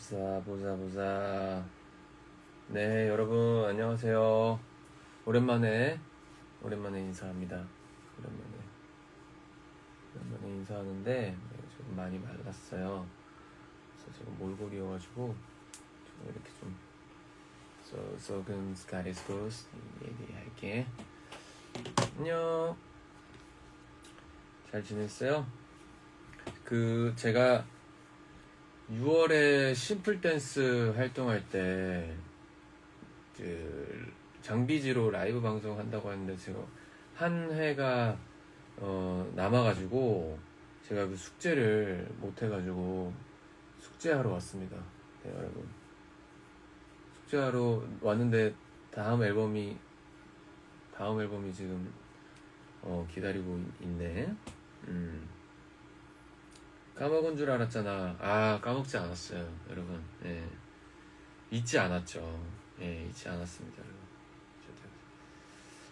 보자. 네, 여러분 안녕하세요. 오랜만에 인사합니다. 오랜만에 인사하는데 지금 많이 말랐어요. 그래서 지금 몰골이어가지고 좀 이렇게 좀 썩은 스카리스코스 얘기할게. 안녕. 잘 지냈어요? 제가 6월에 심플 댄스 활동할 때 장비지로 라이브 방송 한다고 하는데 제가 한 회가 남아가지고 제가 그 숙제를 못 해가지고 숙제하러 왔습니다. 네, 여러분 숙제하러 왔는데 다음 앨범이 지금 기다리고 있네. 까먹은 줄 알았잖아. 까먹지 않았어요, 여러분. 예. 잊지 않았죠. 예, 잊지 않았습니다, 여러분.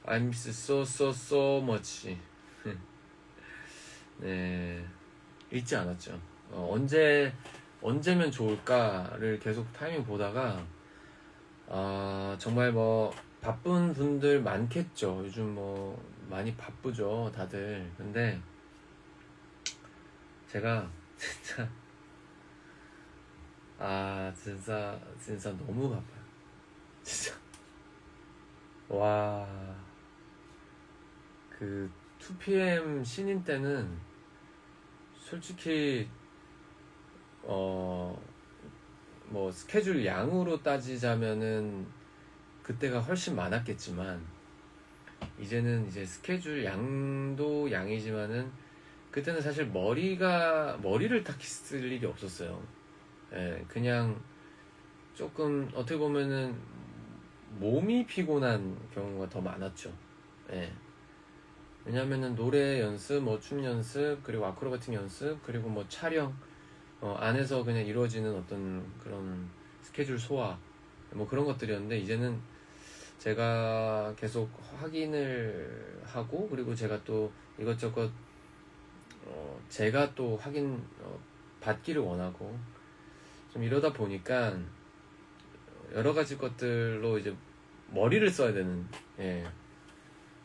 I miss so much. 네, 잊지 않았죠. 언제면 좋을까를 계속 타이밍 보다가, 정말 바쁜 분들 많겠죠. 요즘 많이 바쁘죠, 다들. 근데, 제가, 진짜 너무 바빠요. 진짜. 와, 2PM 신인 때는 솔직히, 스케줄 양으로 따지자면은 그때가 훨씬 많았겠지만, 이제는 이제 스케줄 양도 양이지만은, 그때는 사실 머리를 딱히 쓸 일이 없었어요. 예, 그냥 조금 어떻게 보면은 몸이 피곤한 경우가 더 많았죠. 예. 왜냐면은 노래 연습, 춤 연습, 그리고 아크로바틱 연습, 그리고 촬영, 안에서 그냥 이루어지는 어떤 그런 스케줄 소화, 그런 것들이었는데, 이제는 제가 계속 확인을 하고, 그리고 제가 또 이것저것, 제가 또 확인, 받기를 원하고, 좀 이러다 보니까, 여러 가지 것들로 이제 머리를 써야 되는, 예.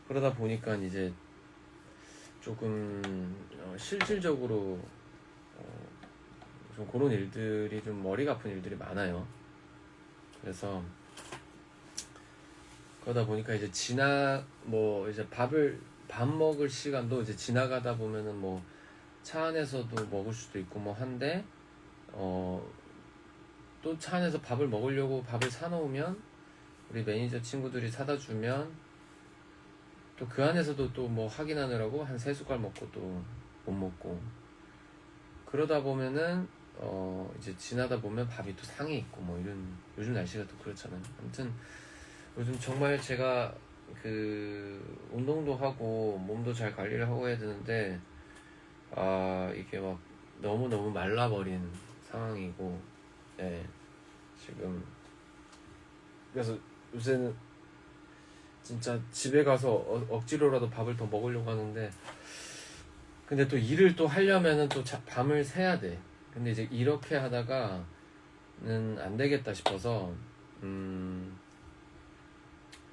그러다 보니까 이제 조금 실질적으로 좀 그런 일들이 좀 머리가 아픈 일들이 많아요. 그래서 그러다 보니까 이제 이제 밥 먹을 시간도 이제 지나가다 보면은 차 안에서도 먹을 수도 있고 한데 또 차 안에서 밥을 먹으려고 밥을 사놓으면 우리 매니저 친구들이 사다 주면 또 그 안에서도 또 확인하느라고 한 3숟갈 먹고 또 못 먹고, 그러다 보면은 이제 지나다 보면 밥이 또 상해 있고 이런, 요즘 날씨가 또 그렇잖아요. 아무튼 요즘 정말 제가 운동도 하고 몸도 잘 관리를 하고 해야 되는데 이게 너무너무 말라버린 상황이고, 예, 지금 그래서 요새는 진짜 집에 가서 억지로라도 밥을 더 먹으려고 하는데, 근데 또 일을 또 하려면은 또 밤을 새야 돼. 근데 이제 이렇게 하다가는 안 되겠다 싶어서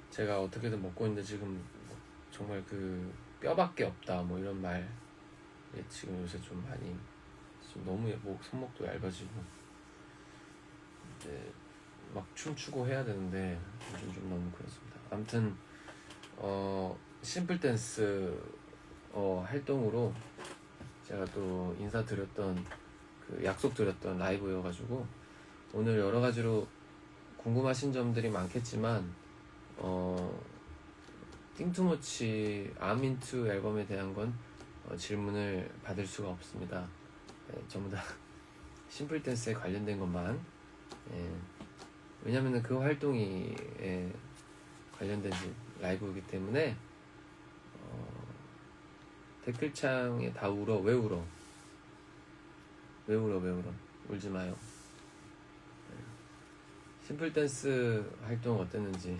제가 어떻게든 먹고 있는데, 지금 정말 뼈밖에 없다 이런 말 지금 요새 좀 많이, 지금 너무 손목도 얇아지고 이제 막 춤추고 해야 되는데 요즘 좀 너무 그렇습니다. 아무튼 심플 댄스 활동으로 제가 또 인사드렸던 약속드렸던 라이브여가지고 오늘 여러 가지로 궁금하신 점들이 많겠지만 띵투머치 아민투 앨범에 대한 건 질문을 받을 수가 없습니다. 네, 전부 다 심플 댄스에 관련된 것만. 왜냐면은 그 활동이 관련된 라이브이기 때문에 댓글창에 다 울어. 왜 울어? 울지 마요. 심플 댄스 활동 어땠는지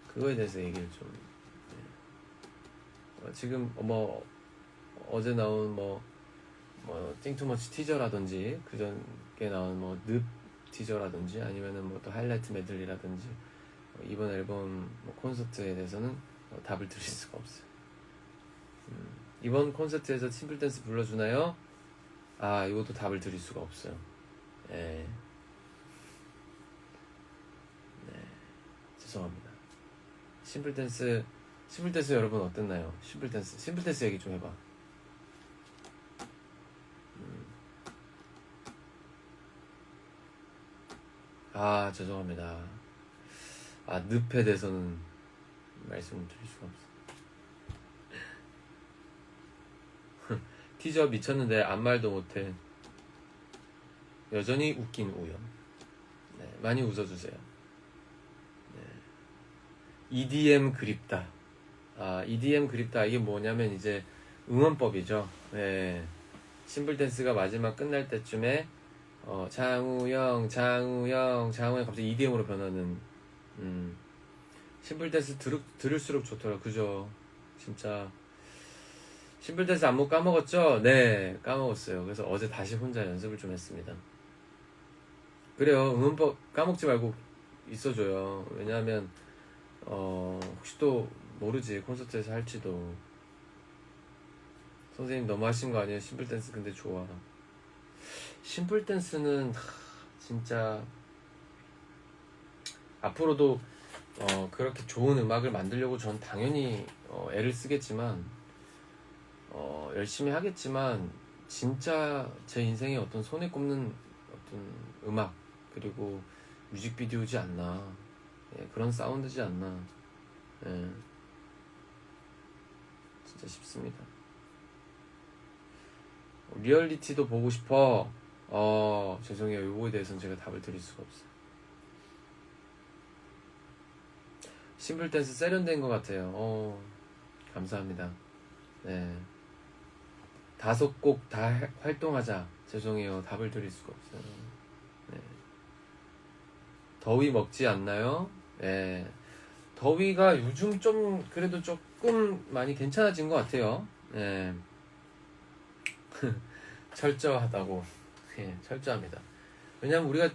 그거에 대해서 얘기를 좀. 지금 어제 나온 띵투머치 티저라든지 그전에 나온 티저라든지 아니면은 뭐 또 하이라이트 메들리라든지 이번 앨범 뭐 콘서트에 대해서는 답을 드릴 수가 없어요. 이번 콘서트에서 심플댄스 불러주나요? 아, 이것도 답을 드릴 수가 없어요. 예. 네, 죄송합니다. 심플댄스 여러분 어땠나요? 심플댄스 얘기 좀 해봐. 아, 죄송합니다. 아, 늪에 대해서는 말씀을 드릴 수가 없어요. 티저 미쳤는데 아무 말도 못해. 여전히 웃긴 우연. 네, 많이 웃어주세요. 네. EDM 그립다. 아, EDM 그립다. 이게 뭐냐면 이제 응원법이죠. 네. 심플댄스가 마지막 끝날 때쯤에 장우영 갑자기 EDM으로 변하는 심플댄스 들을수록 좋더라. 그죠? 진짜 심플댄스 안무 까먹었죠? 네, 까먹었어요. 그래서 어제 다시 혼자 연습을 좀 했습니다. 그래요. 응원법 까먹지 말고 있어줘요. 왜냐하면 혹시 또 모르지, 콘서트에서 할지도. 선생님 너무 하신 거 아니에요? 심플댄스 근데 좋아. 심플댄스는 진짜 앞으로도 그렇게 좋은 음악을 만들려고 전 당연히 애를 쓰겠지만 열심히 하겠지만 진짜 제 인생에 어떤 손에 꼽는 어떤 음악 그리고 뮤직비디오지 않나. 예, 그런 사운드지 않나. 예, 진짜 싶습니다. 리얼리티도 보고 싶어. 죄송해요. 요거에 대해서는 제가 답을 드릴 수가 없어요. 심플댄스 세련된 것 같아요. 감사합니다. 네. 5곡 다 활동하자. 죄송해요. 답을 드릴 수가 없어요. 네. 더위 먹지 않나요? 네. 더위가 요즘 좀 그래도 조금 많이 괜찮아진 것 같아요. 네. 철저하다고. 예, 철저합니다. 왜냐면 우리가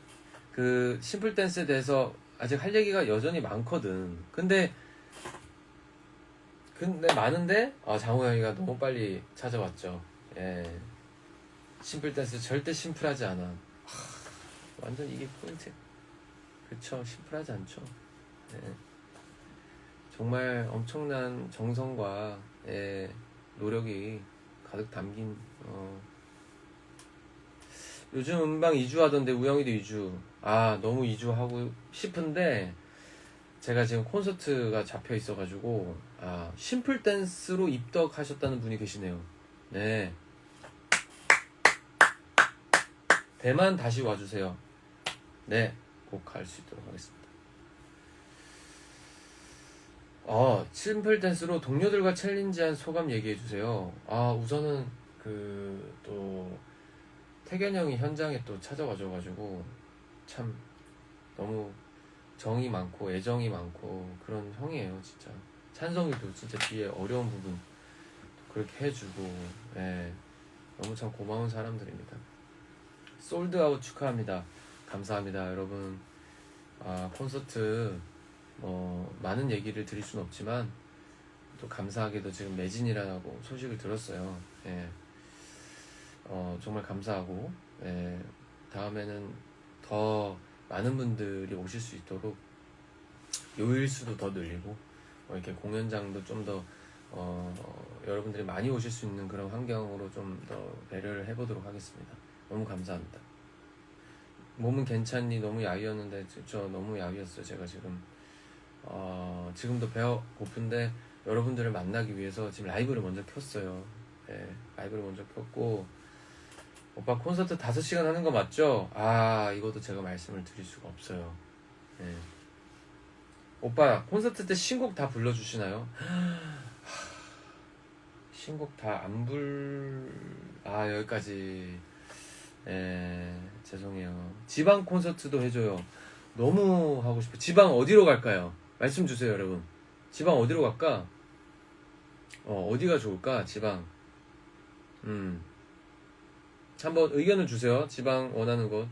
그 심플댄스에 대해서 아직 할 얘기가 여전히 많거든. 근데 많은데 장호영이가 너무 빨리 찾아왔죠. 예. 심플댄스 절대 심플하지 않아. 완전 이게 포인트. 그쵸, 심플하지 않죠. 예. 정말 엄청난 정성과 노력이 가득 담긴 요즘 음방 2주 하던데 우영이도 2주. 너무 2주 하고 싶은데 제가 지금 콘서트가 잡혀 있어가지고 심플 댄스로 입덕하셨다는 분이 계시네요. 네. 대만 다시 와주세요. 네, 꼭 갈 수 있도록 하겠습니다. 심플 댄스로 동료들과 챌린지한 소감 얘기해주세요. 우선은 또 태견 형이 현장에 또 찾아와줘가지고 참 너무 정이 많고 애정이 많고 그런 형이에요. 진짜 찬성이도 진짜 뒤에 어려운 부분 그렇게 해주고 너무 참 고마운 사람들입니다. 솔드아웃 축하합니다. 감사합니다. 여러분 콘서트 많은 얘기를 드릴 수는 없지만 또 감사하게도 지금 매진이라고 소식을 들었어요. 정말 감사하고 다음에는 더 많은 분들이 오실 수 있도록 요일 수도 더 늘리고 이렇게 공연장도 좀 더 여러분들이 많이 오실 수 있는 그런 환경으로 좀 더 배려를 해보도록 하겠습니다. 너무 감사합니다. 몸은 괜찮니? 너무 야위였는데 저 너무 야위였어요. 제가 지금도 배가 고픈데 여러분들을 만나기 위해서 지금 라이브를 먼저 켰어요. 라이브를 먼저 켰고 오빠 콘서트 5시간 하는 거 맞죠? 이것도 제가 말씀을 드릴 수가 없어요. 오빠 콘서트 때 신곡 다 불러주시나요? 신곡 다 여기까지. 죄송해요. 지방 콘서트도 해줘요. 너무 하고 싶어요. 지방 어디로 갈까요? 말씀 주세요, 여러분. 지방 어디로 갈까? 어디가 좋을까? 지방. 한번 의견을 주세요. 지방 원하는 곳.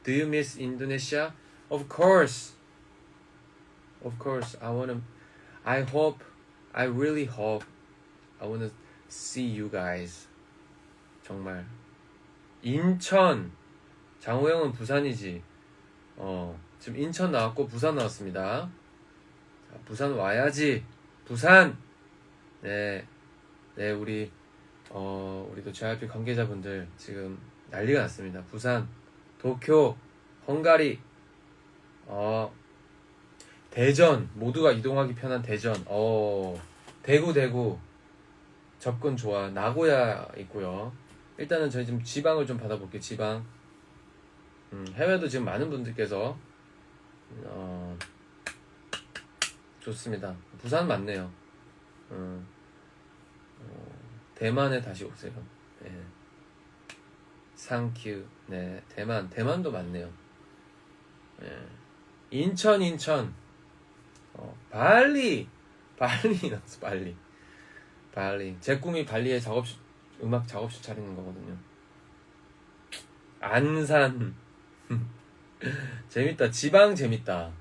Do you miss Indonesia? Of course. Of course. I hope, I really hope I wanna see you guys. 정말. 인천. 장호영은 부산이지. 지금 인천 나왔고 부산 나왔습니다. 자, 부산 와야지. 부산. 네, 우리도 JYP 관계자분들 지금 난리가 났습니다. 부산, 도쿄, 헝가리, 대전, 모두가 이동하기 편한 대전, 대구 접근 좋아. 나고야 있고요. 일단은 저희 지금 지방을 좀 받아볼게요. 지방. 해외도 지금 많은 분들께서 좋습니다. 부산 맞네요. 대만에 다시 오세요. 네. 상큐. 네, 대만도 많네요. 네. 인천. 발리 나왔어. 발리. 제 꿈이 발리에 음악 작업실 차리는 거거든요. 안산. 재밌다. 지방 재밌다.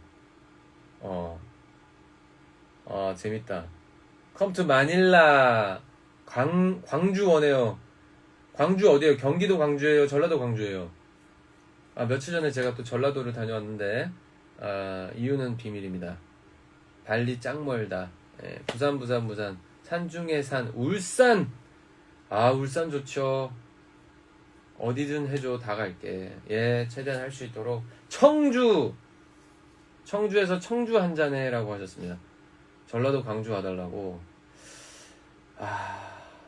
재밌다. Come to 마닐라. 광주 오네요. 광주 어디에요? 경기도 광주예요? 전라도 광주예요? 며칠 전에 제가 또 전라도를 다녀왔는데 이유는 비밀입니다. 발리 짱 멀다. 예, 부산. 산 중에 산. 울산. 울산 좋죠. 어디든 해줘. 다 갈게. 예, 최대한 할 수 있도록. 청주에서 청주 한 잔해 라고 하셨습니다. 전라도 광주 와달라고.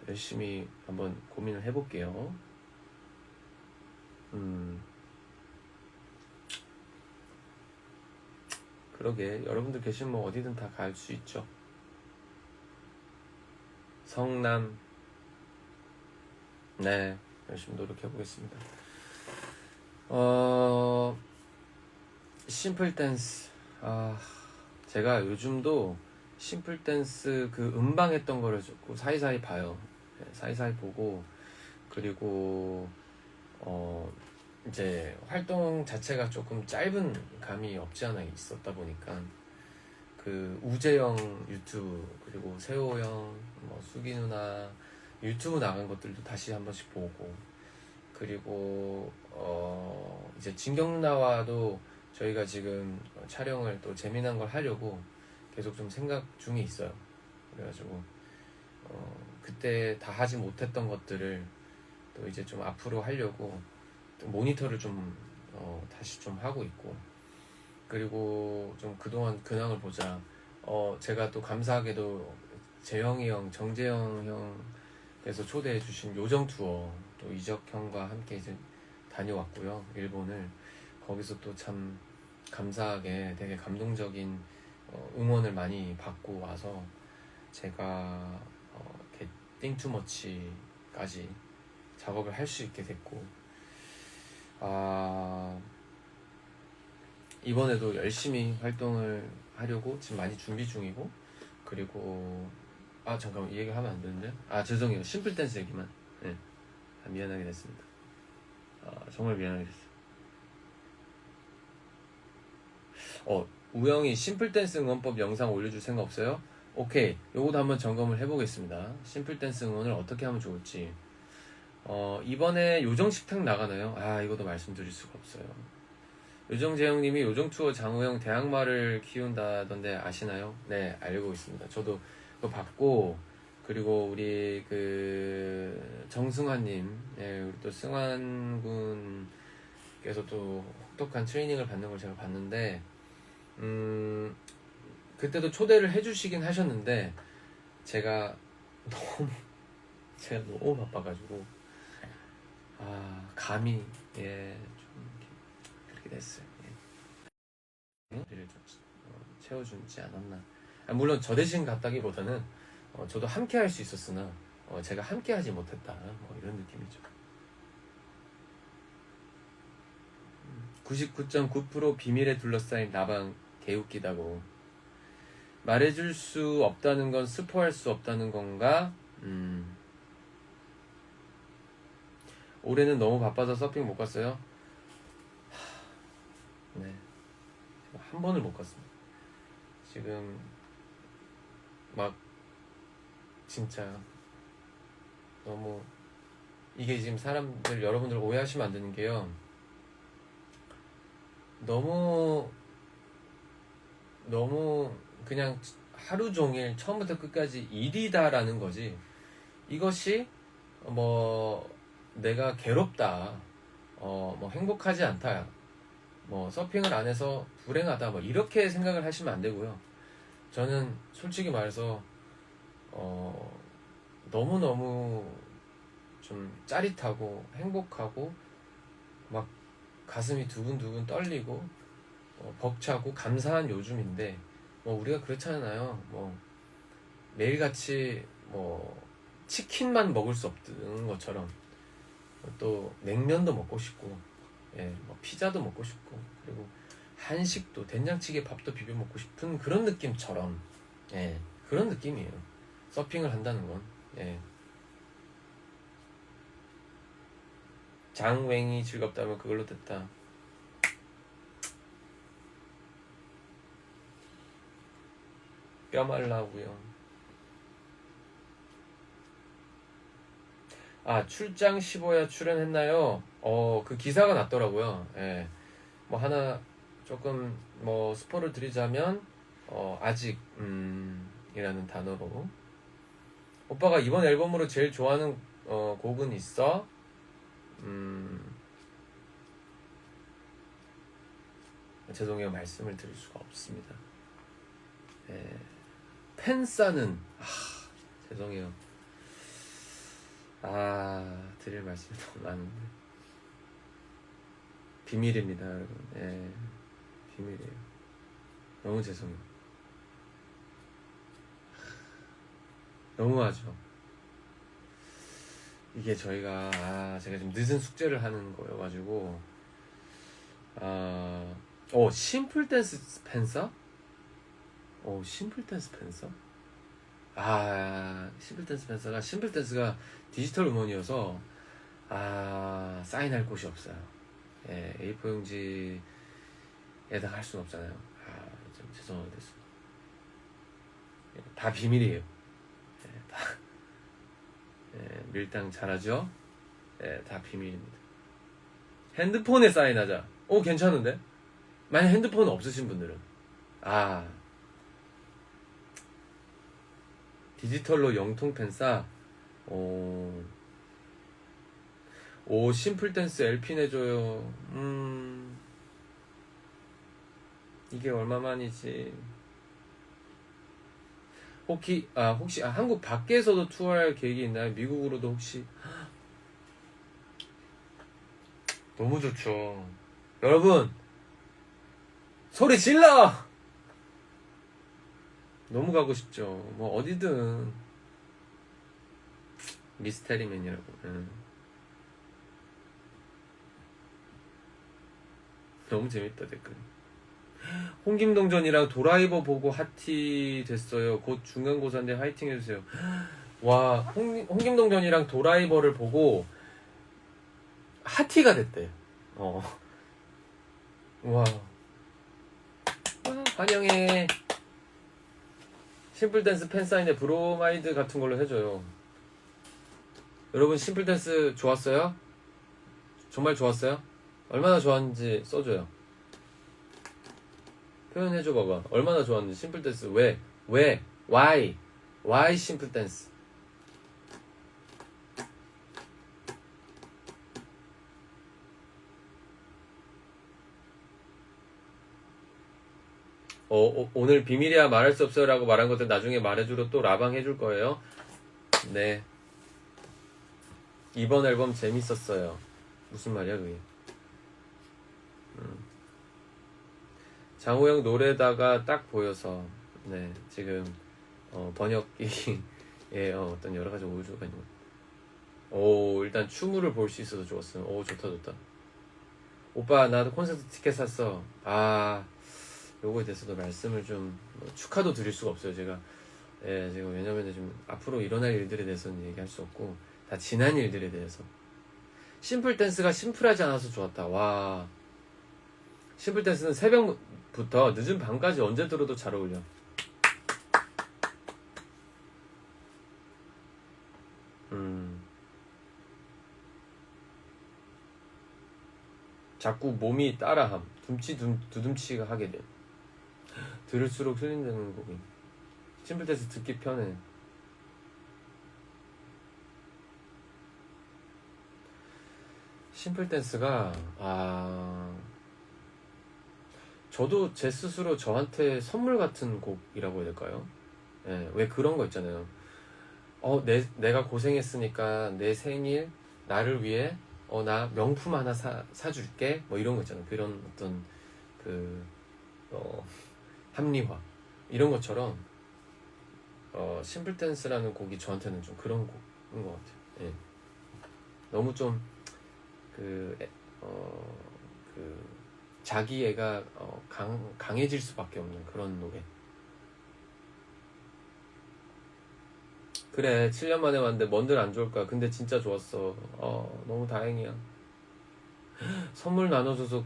열심히 한번 고민을 해볼게요. 그러게, 여러분들 계시면 뭐 어디든 다 갈 수 있죠. 성남. 네, 열심히 노력해보겠습니다. 심플 댄스. 제가 요즘도 심플 댄스 그 음방 했던 거를 조금 사이사이 봐요. 네, 사이사이 보고, 그리고 이제 활동 자체가 조금 짧은 감이 없지 않아 있었다 보니까 그 우재영 유튜브, 그리고 세호 형, 수기 누나 유튜브 나간 것들도 다시 한 번씩 보고, 그리고 이제 진경 누나와도 저희가 지금 촬영을 또 재미난 걸 하려고 계속 좀 생각 중에 있어요. 그래가지고 그때 다 하지 못했던 것들을 또 이제 좀 앞으로 하려고 또 모니터를 좀 다시 좀 하고 있고, 그리고 좀 그동안 근황을 보자. 제가 또 감사하게도 재영이 형, 정재영 형께서 초대해 주신 요정 투어, 또 이적 형과 함께 이제 다녀왔고요. 일본을. 거기서 또 참 감사하게 되게 감동적인 응원을 많이 받고 와서 제가 이렇게 띵투머치까지 작업을 할 수 있게 됐고, 이번에도 열심히 활동을 하려고 지금 많이 준비 중이고, 그리고 잠깐만, 이 얘기 하면 안 되는데. 죄송해요. 심플 댄스 얘기만. 네. 미안하게 됐습니다. 정말 미안하게 됐어요. 우영이 심플 댄스 응원법 영상 올려줄 생각 없어요? 오케이, 요것도 한번 점검을 해보겠습니다. 심플 댄스 응원을 어떻게 하면 좋을지. 이번에 요정식탁 나가나요? 이것도 말씀드릴 수가 없어요. 요정재영님이 요정투어 장우영 대학마를 키운다던데 아시나요? 네, 알고 있습니다. 저도 그거 봤고, 그리고 우리 그 정승환님, 우리 또 승환군께서 또 혹독한 트레이닝을 받는 걸 제가 봤는데, 그때도 초대를 해주시긴 하셨는데 제가 너무 바빠가지고 감히 좀 그렇게 됐어요. 좀 채워주지 않았나. 물론 저 대신 갔다기보다는 저도 함께 할 수 있었으나 제가 함께 하지 못했다, 이런 느낌이죠. 99.9% 비밀에 둘러싸인 나방 개웃기다고. 말해줄 수 없다는 건 스포할 수 없다는 건가? 올해는 너무 바빠서 서핑 못 갔어요. 네, 한 번을 못 갔습니다. 지금 막 진짜 너무 이게 지금 사람들 여러분들 오해하시면 안 되는 게요. 너무 그냥 하루 종일 처음부터 끝까지 일이다라는 거지. 이것이 뭐 내가 괴롭다, 뭐 행복하지 않다, 뭐 서핑을 안 해서 불행하다, 뭐 이렇게 생각을 하시면 안 되고요. 저는 솔직히 말해서 너무너무 좀 짜릿하고 행복하고 막 가슴이 두근두근 떨리고 벅차고 감사한 요즘인데, 뭐 우리가 그렇잖아요. 뭐 매일같이 뭐 치킨만 먹을 수 없는 것처럼 또 냉면도 먹고 싶고, 예, 뭐 피자도 먹고 싶고, 그리고 한식도 된장찌개 밥도 비벼 먹고 싶은 그런 느낌처럼, 예, 그런 느낌이에요. 서핑을 한다는 건. 예. 장웽이 즐겁다면 그걸로 됐다. 뼈 말라고요. 아, 출장 15야 출연했나요? 그 기사가 났더라고요. 예. 뭐 하나 조금 뭐 스포를 드리자면 아직 이라는 단어로, 오빠가 이번 앨범으로 제일 좋아하는 곡은 있어? 죄송해요, 말씀을 드릴 수가 없습니다. 예. 팬싸는 죄송해요. 드릴 말씀이 너무 많은데 비밀입니다, 여러분. 예, 비밀이에요. 너무 죄송해요. 너무하죠. 이게 저희가 제가 좀 늦은 숙제를 하는 거여가지고 심플 댄스 스펜서? 심플 댄스 스펜서? 심플 댄스 스펜서가, 심플 댄스가 디지털 음원이어서 사인할 곳이 없어요. 예, A4 용지에다가 할 수는 없잖아요. 좀 죄송하게 됐습니다. 예, 다 비밀이에요. 예, 다 밀당 잘하죠? 예, 다 비밀입니다. 핸드폰에 사인하자. 괜찮은데? 만약 핸드폰 없으신 분들은 디지털로 영통 팬싸. 심플 댄스 LP 내줘요. 이게 얼마만이지? 혹시 한국 밖에서도 투어할 계획이 있나요? 미국으로도 혹시? 너무 좋죠. 여러분, 소리 질러! 너무 가고 싶죠. 뭐 어디든. 미스테리맨이라고. 너무 재밌다, 댓글. 홍김동전이랑 도라이버 보고 핫티 됐어요. 곧 중간고사인데 화이팅 해주세요. 와, 홍김동전이랑 도라이버를 보고 핫티가 됐대. 와, 환영해. 심플댄스 팬사인회 브로마이드 같은 걸로 해줘요. 여러분, 심플댄스 좋았어요? 정말 좋았어요? 얼마나 좋았는지 써줘요. 표현해줘 봐봐. 얼마나 좋았는지. 심플댄스 왜 why 심플댄스. 오늘 비밀이야 말할 수 없어요 라고 말한 것들 나중에 말해주러 또 라방 해줄 거예요. 네, 이번 앨범 재밌었어요. 무슨 말이야 그게. 장호영 노래다가 딱 보여서. 네, 지금 번역기에 어떤 여러가지 오류가 있는 것. 일단 춤을 볼 수 있어서 좋았어요. 좋다. 오빠 나도 콘서트 티켓 샀어. 요거에 대해서도 말씀을 좀 축하도 드릴 수가 없어요. 제가 왜냐면 좀 앞으로 일어날 일들에 대해서는 얘기할 수 없고 다 지난 일들에 대해서. 심플 댄스가 심플하지 않아서 좋았다. 와, 심플 댄스는 새벽부터 늦은 밤까지 언제 들어도 잘 어울려. 자꾸 몸이 따라함. 두둠치가 하게 돼. 들을수록 힐링되는 곡이. 심플 댄스 듣기 편해. 심플 댄스가 저도 제 스스로 저한테 선물 같은 곡이라고 해야 될까요? 예, 왜 그런 거 있잖아요. 내가 고생했으니까 내 생일 나를 위해 나 명품 하나 사줄게 뭐 이런 거 있잖아요. 그런 어떤 합리화 이런 것처럼 심플 댄스라는 곡이 저한테는 좀 그런 곡인 것 같아요. 예. 너무 좀 자기애가 강해질 수밖에 없는 그런 노래. 그래 7년 만에 왔는데 뭔들 안 좋을까. 근데 진짜 좋았어. 너무 다행이야. 선물 나눠줘서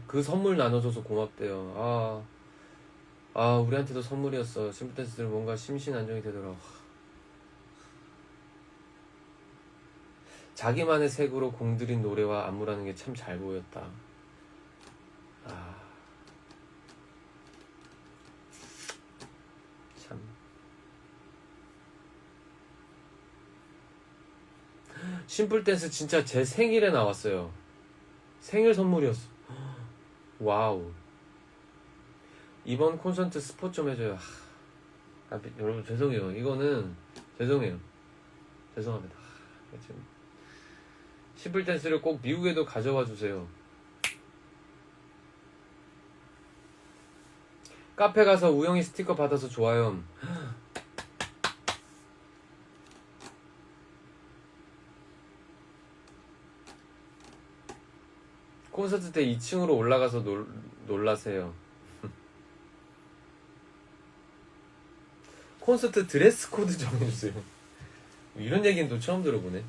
고맙대요. 우리한테도 선물이었어. 심플댄스들 뭔가 심신안정이 되더라. 자기만의 색으로 공들인 노래와 안무라는 게 참 잘 보였다. 참. 심플댄스 진짜 제 생일에 나왔어요. 생일 선물이었어. 와우. 이번 콘서트 스포 좀 해줘요. 여러분 죄송해요. 이거는 죄송해요. 죄송합니다. 지금 심플 댄스를 꼭 미국에도 가져와 주세요. 카페 가서 우영이 스티커 받아서 좋아요. 콘서트 때 2층으로 올라가서 놀라세요. 콘서트 드레스 코드 정해주세요. 이런 얘기는 또 처음 들어보네.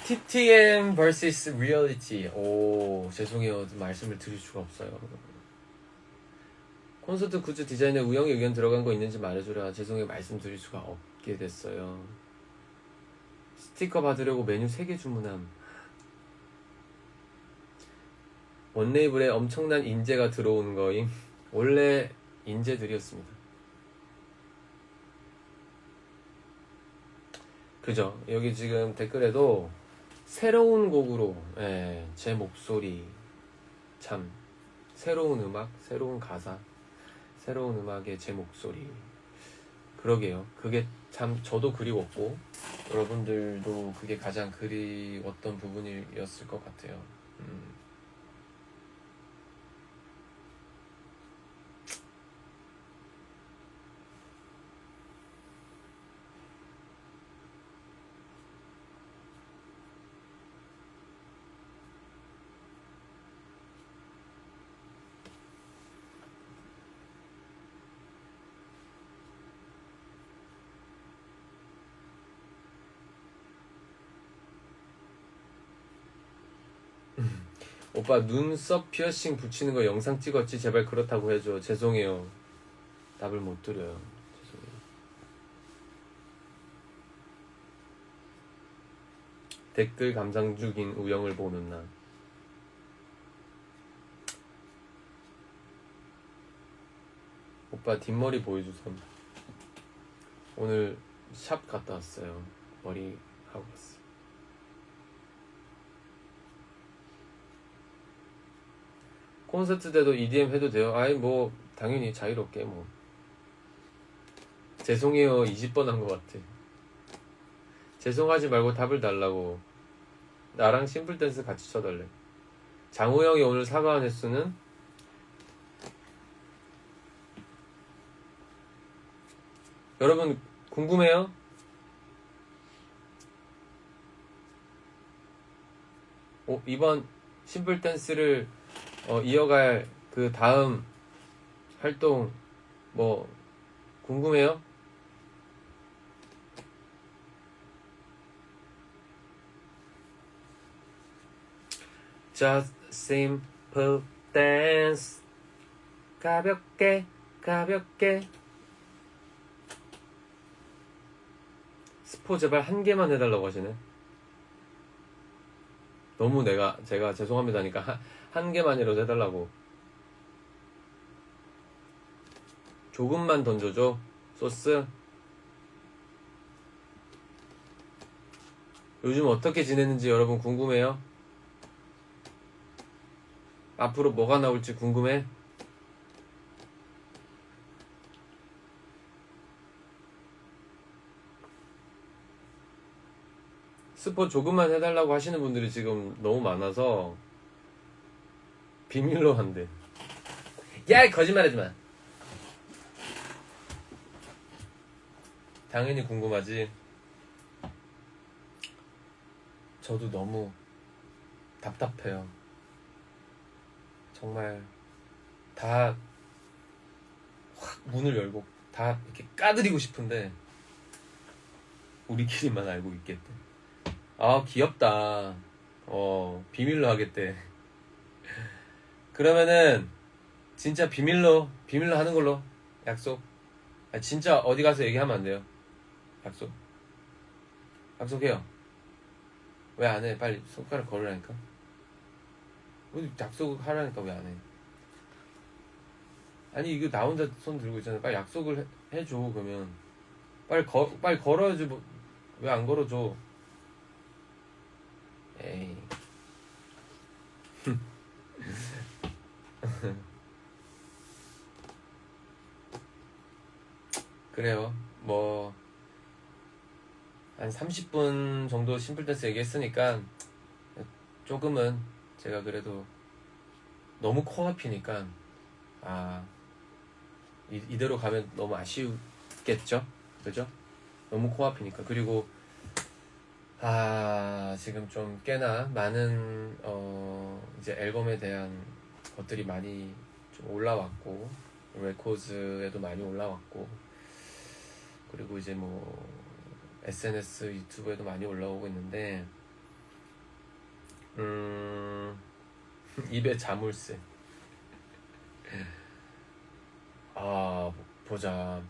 TTM vs Reality. 죄송해요. 말씀을 드릴 수가 없어요. 콘서트 굿즈 디자인에 우영이 의견 들어간 거 있는지 말해주라. 죄송해요. 말씀드릴 수가 없게 됐어요. 스티커 받으려고 메뉴 3개 주문함. 원레이블에 엄청난 인재가 들어오는 거임. 원래 인재들이었습니다. 그죠? 여기 지금 댓글에도 새로운 곡으로 제 목소리 참 새로운 음악, 새로운 가사, 새로운 음악에 제 목소리. 그러게요. 그게 참 저도 그리웠고 여러분들도 그게 가장 그리웠던 부분이었을 것 같아요. 오빠 눈썹 피어싱 붙이는 거 영상 찍었지? 제발 그렇다고 해줘. 죄송해요. 답을 못 드려요. 죄송해요. 댓글 감상 중인 우영을 보는 날. 오빠 뒷머리 보여주세요. 오늘 샵 갔다 왔어요. 머리 하고 왔어요. 콘서트 때도 EDM 해도 돼요? 뭐 당연히 자유롭게 뭐. 죄송해요. 20번 한 것 같아. 죄송하지 말고 답을 달라고. 나랑 심플 댄스 같이 쳐달래. 장호영이 오늘 사과한 횟수는 여러분 궁금해요? 이번 심플 댄스를 이어갈 그 다음 활동 뭐 궁금해요? 자 simple dance. 가볍게 가볍게. 스포 제발 한 개만 해달라고 하시네. 너무 제가 죄송합니다니까 한 개만이라도 해달라고. 조금만 던져줘 소스. 요즘 어떻게 지내는지 여러분 궁금해요? 앞으로 뭐가 나올지 궁금해? 스포 조금만 해달라고 하시는 분들이 지금 너무 많아서 비밀로 한대. 야, 거짓말하지마. 당연히 궁금하지. 저도 너무 답답해요. 정말 다 확 문을 열고 다 이렇게 까드리고 싶은데 우리끼리만 알고 있겠대. 아, 귀엽다. 비밀로 하겠대. 그러면은 진짜 비밀로 하는 걸로 약속. 진짜 어디 가서 얘기하면 안 돼요. 약속해요. 왜 안 해? 빨리 손가락 걸으라니까. 약속하라니까 왜 안 해? 아니, 이거 나 혼자 손 들고 있잖아. 빨리 약속을 해줘. 그러면 빨리 걸어야지. 뭐, 왜 안 걸어줘? 에이. 그래요. 뭐 한 30분 정도 심플댄스 얘기했으니까 조금은 제가 그래도 너무 코앞이니까 이대로 가면 너무 아쉬웠겠죠? 그죠? 너무 코앞이니까. 그리고 지금 좀 꽤나 많은 이제 앨범에 대한 것들이 많이 좀 올라왔고, 레코드에도 많이 올라왔고, 그리고 이제 뭐 SNS, 유튜브에도 많이 올라오고 있는데 입에 자물쇠. 보자.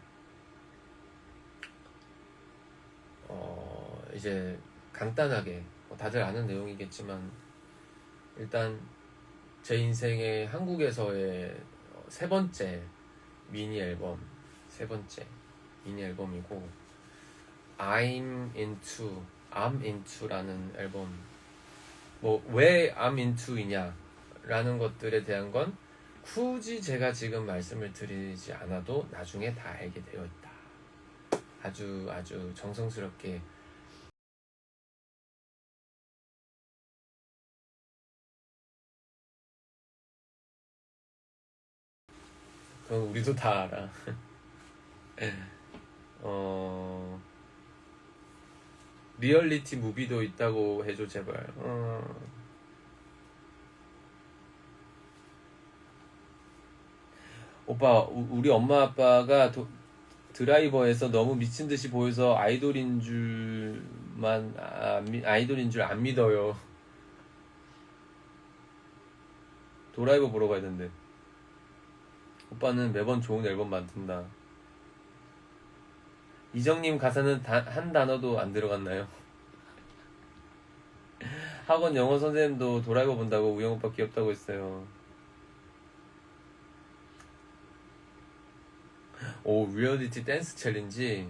이제 간단하게 다들 아는 내용이겠지만 일단 제 인생의 한국에서의 세 번째 미니 앨범이고 I'm Into라는 앨범. 뭐 왜 I'm Into이냐 라는 것들에 대한 건 굳이 제가 지금 말씀을 드리지 않아도 나중에 다 알게 되어 있다. 아주 정성스럽게 그건 우리도 다 알아. 리얼리티 무비도 있다고 해줘 제발. 오빠, 우리 엄마 아빠가 드라이버에서 너무 미친 듯이 보여서 아이돌인 줄 안 믿어요. 드라이버 보러 가야 된대. 오빠는 매번 좋은 앨범 만든다. 이정님 가사는 한 단어도 안 들어갔나요? 학원 영어 선생님도 드라이버 본다고 우영 오빠 귀엽다고 했어요. 오, 리얼리티 댄스 챌린지.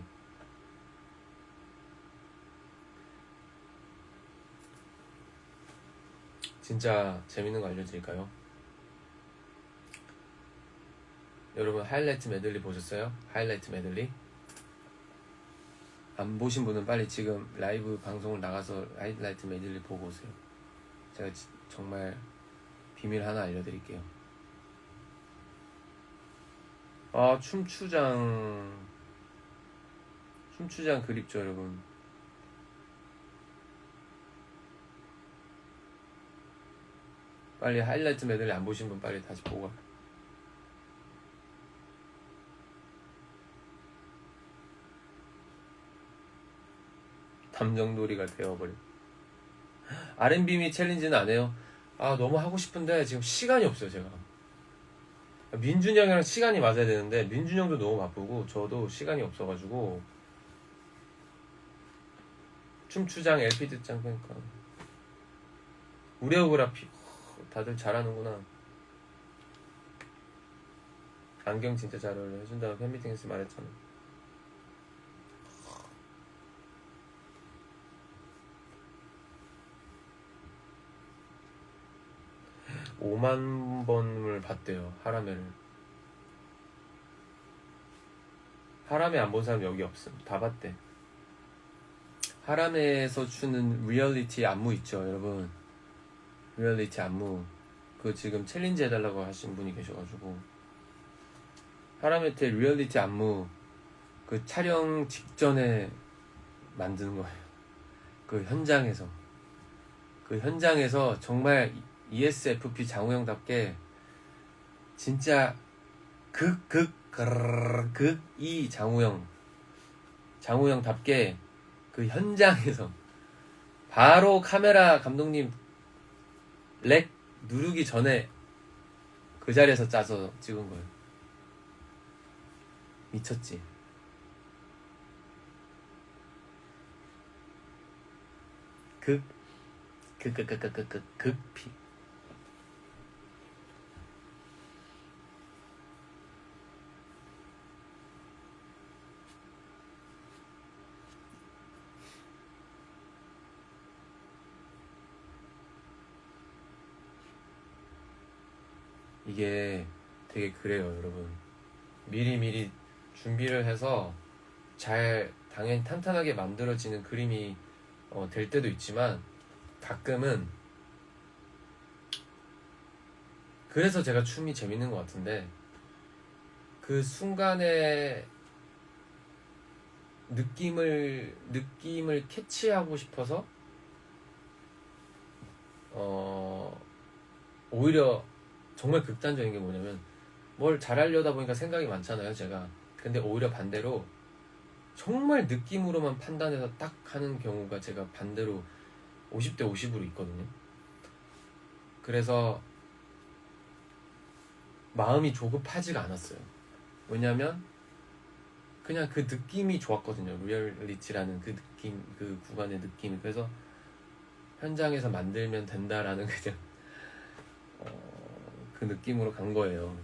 진짜 재밌는 거 알려드릴까요? 여러분 하이라이트 메들리 보셨어요? 하이라이트 메들리? 안 보신 분은 빨리 지금 라이브 방송을 나가서 하이라이트 메들리 보고 오세요. 제가 정말 비밀 하나 알려드릴게요. 춤추장 그립죠 여러분. 빨리 하이라이트 메들리 안 보신 분 빨리 다시 보고 가요. 담정놀이가 되어버려. R&B 미 챌린지는 안 해요. 너무 하고 싶은데 지금 시간이 없어요. 제가 민준이 형이랑 시간이 맞아야 되는데 민준이 형도 너무 바쁘고 저도 시간이 없어가지고 춤추장, LP 듣장. 그러니까 우레오그라피 다들 잘하는구나. 안경 진짜 잘 어울려. 해준다고 팬미팅에서 말했잖아. (5만) 번을 봤대요 하라메를. 하라메 안 본 사람 여기 없음. 다 봤대. 하라메에서 추는 리얼리티 안무 있죠 여러분. 리얼리티 안무 그 지금 챌린지 해달라고 하신 분이 계셔가지고 하라메 때 리얼리티 안무 그 촬영 직전에 만드는 거예요. 그 현장에서 정말 ESFP 장우영답게 진짜 극이 장우영답게 그 현장에서 바로 카메라 감독님 렉 누르기 전에 그 자리에서 짜서 찍은 거예요. 미쳤지. 극피. 이게 되게 그래요 여러분. 미리미리 준비를 해서 잘 당연히 탄탄하게 만들어지는 그림이 될 때도 있지만 가끔은 그래서 제가 춤이 재밌는 것 같은데 그 순간의 느낌을 캐치하고 싶어서 오히려 정말 극단적인 게 뭐냐면 뭘 잘하려다 보니까 생각이 많잖아요 제가. 근데 오히려 반대로 정말 느낌으로만 판단해서 딱 하는 경우가 제가 반대로 50대 50으로 있거든요. 그래서 마음이 조급하지가 않았어요. 왜냐면 그냥 그 느낌이 좋았거든요. 리얼리티라는 그 느낌, 그 구간의 느낌이. 그래서 현장에서 만들면 된다라는 그냥 그 느낌으로 간 거예요.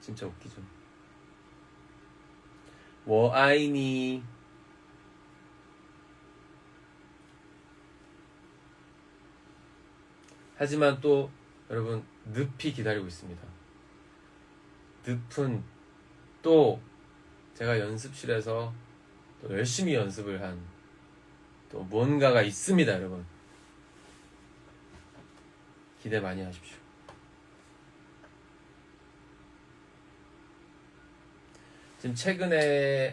진짜 웃기죠. 我爱你 하지만 또 여러분 늪이 기다리고 있습니다. 늪은 또 제가 연습실에서 또 열심히 연습을 한 또 뭔가가 있습니다 여러분. 기대 많이 하십시오. 지금 최근에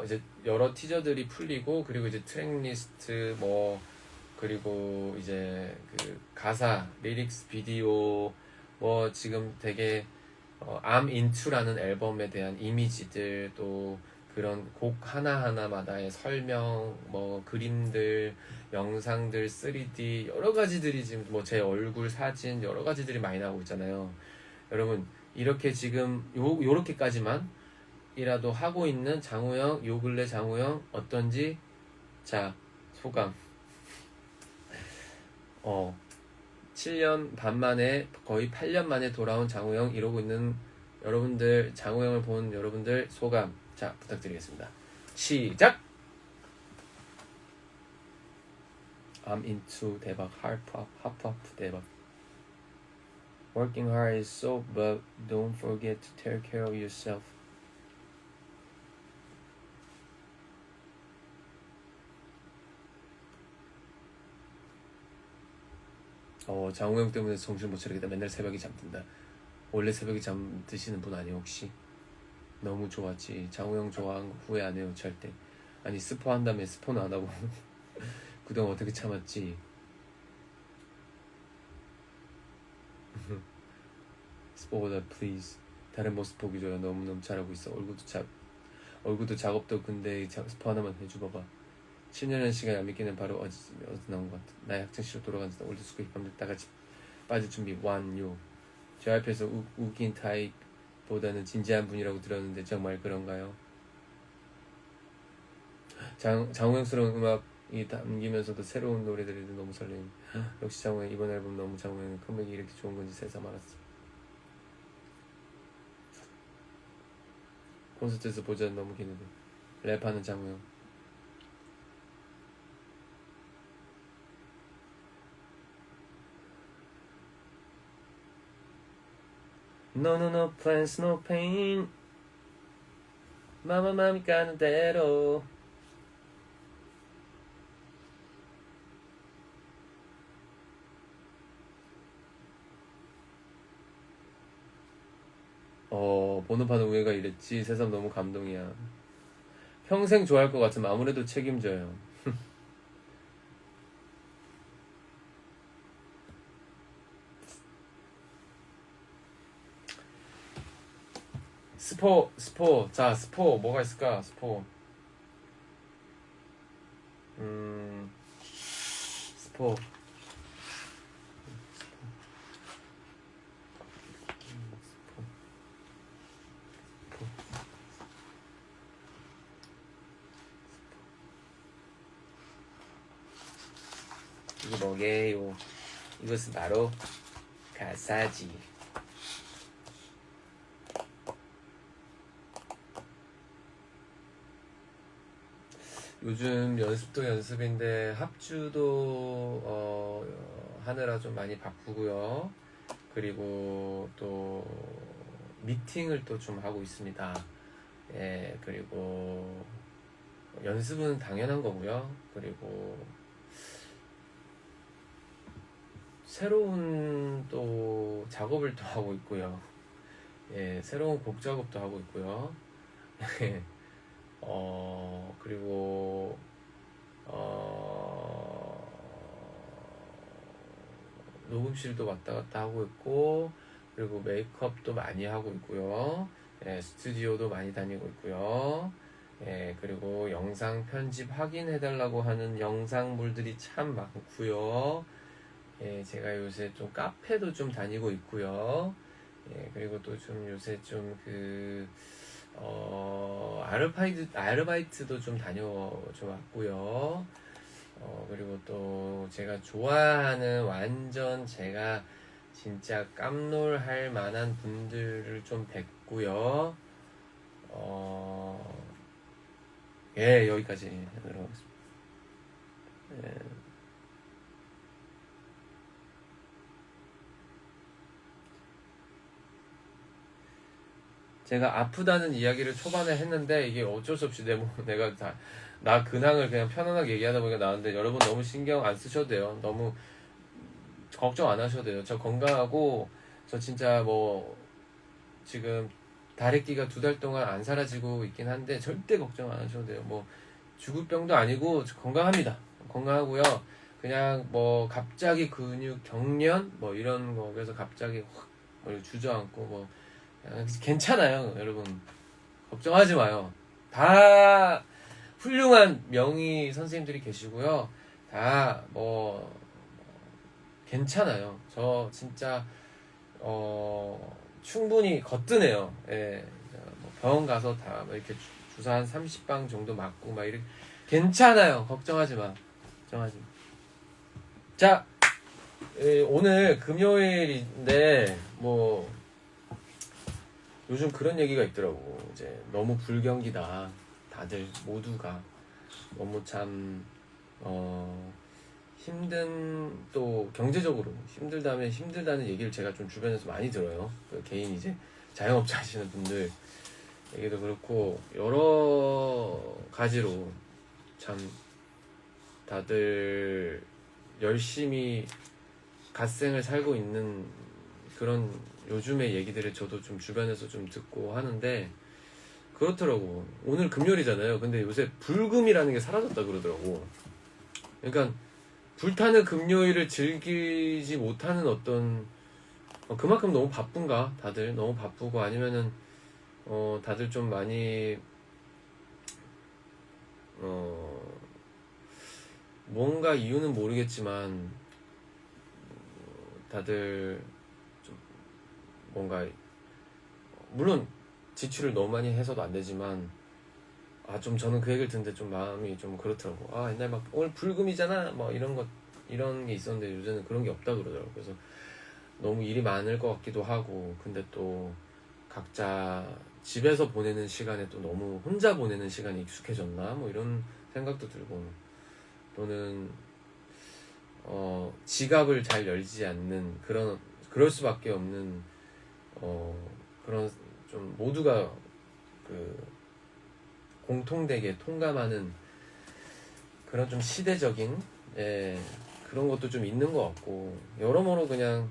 이제 여러 티저들이 풀리고 그리고 이제 트랙리스트 그리고 이제 그 가사, 리릭스 비디오 지금 되게 I'm Into라는 앨범에 대한 이미지들 또 그런 곡 하나하나마다의 설명 그림들, 영상들, 3D 여러 가지들이 지금 제 얼굴 사진 여러 가지들이 많이 나오고 있잖아요. 여러분 이렇게 지금 요렇게까지만 이라도 하고 있는 장우영, 요 근래 장우영 어떤지 자 소감. 7년 반 만에 거의 8년 만에 돌아온 장우영 이러고 있는 여러분들, 장우영을 본 여러분들 소감 자 부탁드리겠습니다. 시작! I'm into 대박, 핫팝 대박. Working hard is so but don't forget to take care of yourself. 장우영 때문에 정신 못 차리겠다. 맨날 새벽에 잠든다. 원래 새벽에 잠드시는 분 아니에요 혹시? 너무 좋았지. 장우영 좋아한 거 후회 안 해요 절대. 아니 스포 한 다음에 스포는 안 하고 그동안 어떻게 참았지. 스포보다 플리즈 다른 모습 보기 좋아요. 너무너무 잘하고 있어. 얼굴도 작업도 근데 스포 하나만 해줘 봐봐. 7년의 시간이 안 믿기는 바로 어제 나온 것 같아. 나의 학창시절 돌아간 듯 올드스쿨 힙합들 다같이 빠질 준비 완료. 제 앞에서 웃긴 타입보다는 진지한 분이라고 들었는데 정말 그런가요? 장우영스러운 음악이 담기면서도 새로운 노래들이 너무 설레임. 역시 장우영 이번 앨범 너무 장우영의 컴백이 이렇게 좋은 건지 새삼 알았어. 콘서트에서 보자 너무 기대돼. 랩하는 장우영. No plans no pain. 마음이 가는 대로. 번호판은 우애가 이랬지. 새삼 너무 감동이야. 평생 좋아할 것 같으면 아무래도 책임져요. 스포. 자, 스포 뭐가 있을까? 스포. 스포. 이게 뭐게요? 이것은 바로 가사지. 요즘 연습도 연습인데 합주도 하느라 좀 많이 바쁘고요. 그리고 또 미팅을 또 좀 하고 있습니다. 예, 그리고 연습은 당연한 거고요. 그리고 새로운 또 작업을 또 하고 있고요. 예, 새로운 곡 작업도 하고 있고요. 그리고 녹음실도 왔다 갔다 하고 있고, 그리고 메이크업도 많이 하고 있고요. 예, 스튜디오도 많이 다니고 있고요. 예, 그리고 영상 편집 확인해달라고 하는 영상물들이 참 많고요. 예, 제가 요새 좀 카페도 좀 다니고 있고요. 예, 그리고 또 좀 요새 좀 아르바이트도 좀 좀 왔고요. 그리고 또 제가 좋아하는 완전 제가 진짜 깜놀할 만한 분들을 좀 뵙고요. 예, 여기까지 하도록 하겠습니다. 예. 제가 아프다는 이야기를 초반에 했는데 이게 어쩔 수 없이 내가 나 근황을 그냥 편안하게 얘기하다 보니까 나왔는데 여러분 너무 신경 안 쓰셔도 돼요. 너무 걱정 안 하셔도 돼요. 저 건강하고 저 진짜 뭐 지금 다래끼가 2달 동안 안 사라지고 있긴 한데 절대 걱정 안 하셔도 돼요. 뭐 죽을 병도 아니고 건강합니다. 건강하고요. 그냥 뭐 갑자기 근육 경련 뭐 이런 거 그래서 갑자기 확 주저앉고 뭐 괜찮아요. 여러분 걱정하지 마요. 다 훌륭한 명의 선생님들이 계시고요. 다 뭐 괜찮아요. 저 진짜 충분히 거뜬해요. 예. 뭐 병원 가서 다 이렇게 주사 한 30방 정도 맞고 막 이렇게 괜찮아요. 걱정하지 마. 걱정하지 마. 자, 오늘 금요일인데 뭐 요즘 그런 얘기가 있더라고. 이제 너무 불경기다. 다들 모두가 너무 참 힘든 또 경제적으로 힘들다는 얘기를 제가 좀 주변에서 많이 들어요. 그 개인 이제 자영업자 하시는 분들 얘기도 그렇고 여러 가지로 참 다들 열심히 갓생을 살고 있는 그런 요즘의 얘기들을 저도 좀 주변에서 좀 듣고 하는데 그렇더라고. 오늘 금요일이잖아요. 근데 요새 불금이라는 게 사라졌다 그러더라고. 그러니까 불타는 금요일을 즐기지 못하는 어떤 그만큼 너무 바쁜가? 다들 너무 바쁘고 아니면은 다들 좀 많이 뭔가 이유는 모르겠지만 다들 좀 뭔가 물론 지출을 너무 많이 해서도 안 되지만 좀 저는 그 얘기를 듣는데 좀 마음이 좀 그렇더라고. 옛날 막 오늘 불금이잖아 뭐 이런 게 있었는데 요새는 그런 게 없다 그러더라고. 그래서 너무 일이 많을 것 같기도 하고 근데 또 각자 집에서 보내는 시간에 또 너무 혼자 보내는 시간이 익숙해졌나 뭐 이런 생각도 들고 또는 지갑을 잘 열지 않는 그럴 수밖에 없는 그런 좀 모두가 그 공통되게 통감하는 그런 좀 시대적인 그런 것도 좀 있는 것 같고 여러모로 그냥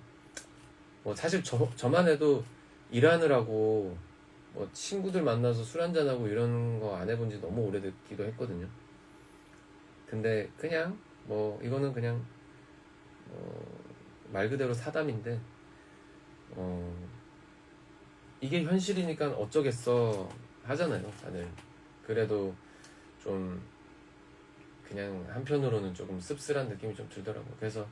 뭐 사실 저만 해도 일하느라고 뭐 친구들 만나서 술 한잔하고 이런 거 안 해본 지 너무 오래됐기도 했거든요. 근데 그냥 뭐 이거는 그냥 말 그대로 사담인데 이게 현실이니까 어쩌겠어 하잖아요 다들. 그래도 좀 그냥 한편으로는 조금 씁쓸한 느낌이 좀 들더라고요. 그래서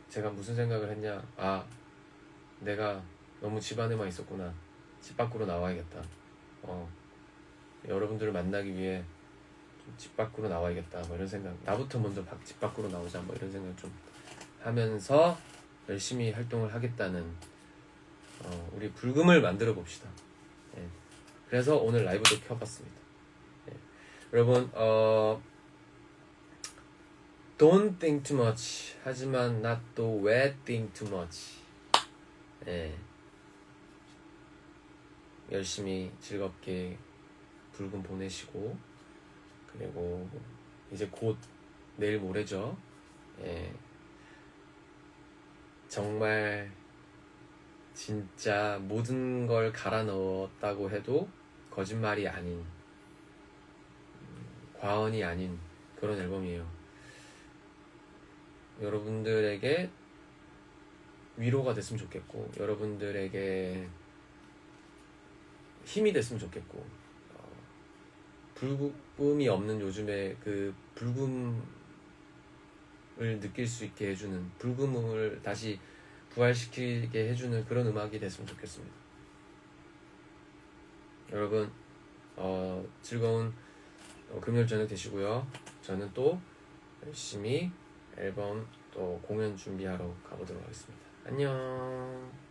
제가 무슨 생각을 했냐, 내가 너무 집 안에만 있었구나, 집 밖으로 나와야겠다, 여러분들을 만나기 위해 좀 집 밖으로 나와야겠다 뭐 이런 생각, 나부터 먼저 집 밖으로 나오자 뭐 이런 생각 좀 하면서 열심히 활동을 하겠다는 우리 불금을 만들어 봅시다. 그래서 오늘 라이브도 켜봤습니다. 여러분 Don't think too much 하지만 not 또 왜 think too much. 열심히 즐겁게 불금 보내시고 그리고 이제 곧 내일 모레죠. 정말 진짜 모든 걸 갈아 넣었다고 해도 거짓말이 아닌 과언이 아닌 그런 앨범이에요. 여러분들에게 위로가 됐으면 좋겠고 여러분들에게 힘이 됐으면 좋겠고 불금이 없는 요즘에 그 불금을 느낄 수 있게 해주는, 불금을 다시 부활시키게 해주는 그런 음악이 됐으면 좋겠습니다. 여러분 즐거운 금요일 저녁 되시고요. 저는 또 열심히 앨범 또 공연 준비하러 가보도록 하겠습니다. 안녕.